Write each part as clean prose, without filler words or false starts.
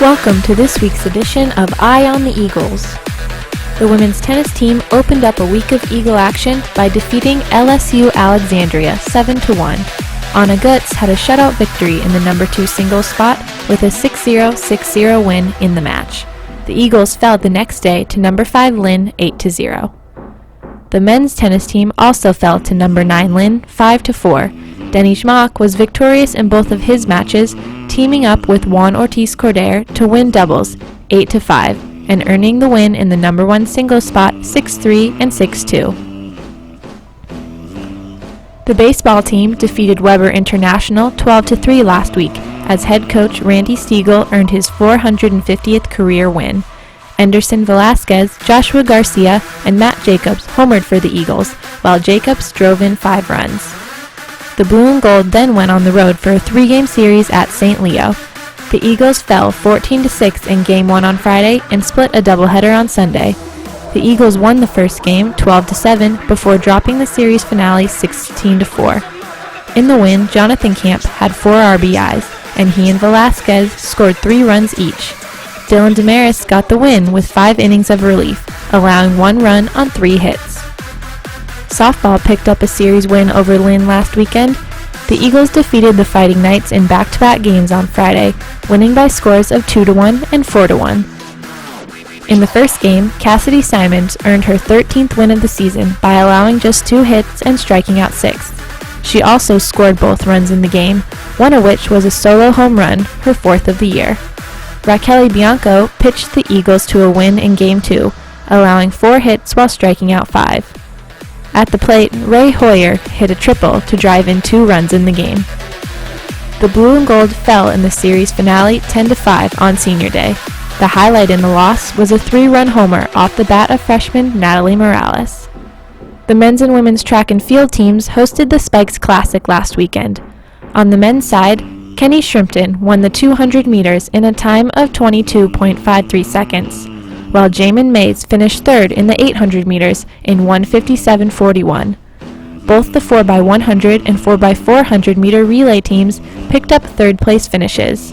Welcome to this week's edition of Eye on the Eagles. The women's tennis team opened up a week of Eagle action by defeating LSU Alexandria 7-1. Anna Gutz had a shutout victory in the number 2 singles spot with a 6-0, 6-0 win in the match. The Eagles fell the next day to number 5 Lynn 8-0. The men's tennis team also fell to number 9 Lynn 5-4. Denny Schmock was victorious in both of his matches, teaming up with Juan Ortiz Corder to win doubles 8-5 and earning the win in the number 1 singles spot 6-3 and 6-2. The baseball team defeated Weber International 12-3 last week as head coach Randy Stiegel earned his 450th career win. Anderson Velasquez, Joshua Garcia, and Matt Jacobs homered for the Eagles, while Jacobs drove in 5 runs. The Blue and Gold then went on the road for a 3-game series at St. Leo. The Eagles fell 14-6 in Game 1 on Friday and split a doubleheader on Sunday. The Eagles won the first game 12-7 before dropping the series finale 16-4. In the win, Jonathan Camp had 4 RBIs, and he and Velasquez scored 3 runs each. Dylan Damaris got the win with 5 innings of relief, allowing 1 run on 3 hits. Softball picked up a series win over Lynn last weekend. The Eagles defeated the Fighting Knights in back-to-back games on Friday, winning by scores of 2-1 and 4-1. In the first game, Cassidy Simons earned her 13th win of the season by allowing just 2 hits and striking out 6. She also scored both runs in the game, one of which was a solo home run, her 4th of the year. Raquel Bianco pitched the Eagles to a win in Game 2, allowing 4 hits while striking out 5. At the plate, Ray Hoyer hit a triple to drive in 2 runs in the game. The Blue and Gold fell in the series finale 10-5 on Senior Day. The highlight in the loss was a 3-run homer off the bat of freshman Natalie Morales. The men's and women's track and field teams hosted the Spikes Classic last weekend. On the men's side, Kenny Shrimpton won the 200 meters in a time of 22.53 seconds, while Jamin Mays finished 3rd in the 800 meters in 1:57.41. Both the 4x100 and 4x400 meter relay teams picked up 3rd place finishes.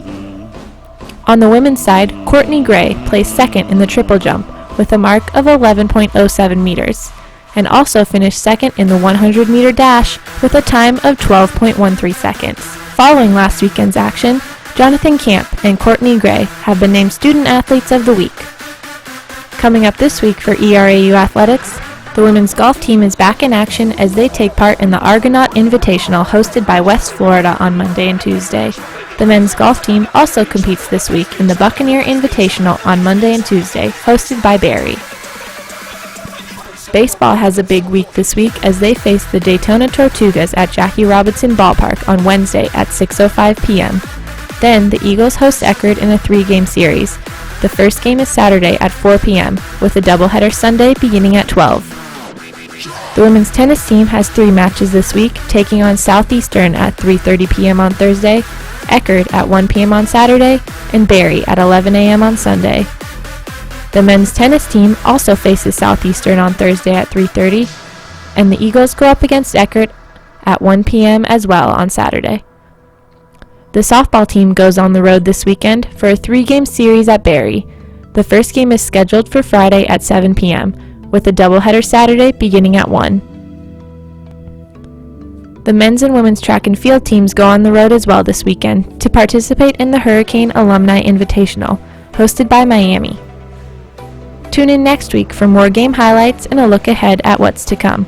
On the women's side, Courtney Gray placed 2nd in the triple jump with a mark of 11.07 meters, and also finished 2nd in the 100 meter dash with a time of 12.13 seconds. Following last weekend's action, Jonathan Camp and Courtney Gray have been named Student Athletes of the Week. Coming up this week for ERAU Athletics, the women's golf team is back in action as they take part in the Argonaut Invitational hosted by West Florida on Monday and Tuesday. The men's golf team also competes this week in the Buccaneer Invitational on Monday and Tuesday, hosted by Barry. Baseball has a big week this week as they face the Daytona Tortugas at Jackie Robinson Ballpark on Wednesday at 6:05 p.m. Then the Eagles host Eckerd in a 3-game series. The first game is Saturday at 4 p.m., with a doubleheader Sunday beginning at 12. The women's tennis team has 3 matches this week, taking on Southeastern at 3:30 p.m. on Thursday, Eckerd at 1 p.m. on Saturday, and Barry at 11 a.m. on Sunday. The men's tennis team also faces Southeastern on Thursday at 3:30, and the Eagles go up against Eckerd at 1 p.m. as well on Saturday. The softball team goes on the road this weekend for a 3-game series at Barry. The first game is scheduled for Friday at 7 p.m., with a doubleheader Saturday beginning at 1. The men's and women's track and field teams go on the road as well this weekend to participate in the Hurricane Alumni Invitational, hosted by Miami. Tune in next week for more game highlights and a look ahead at what's to come.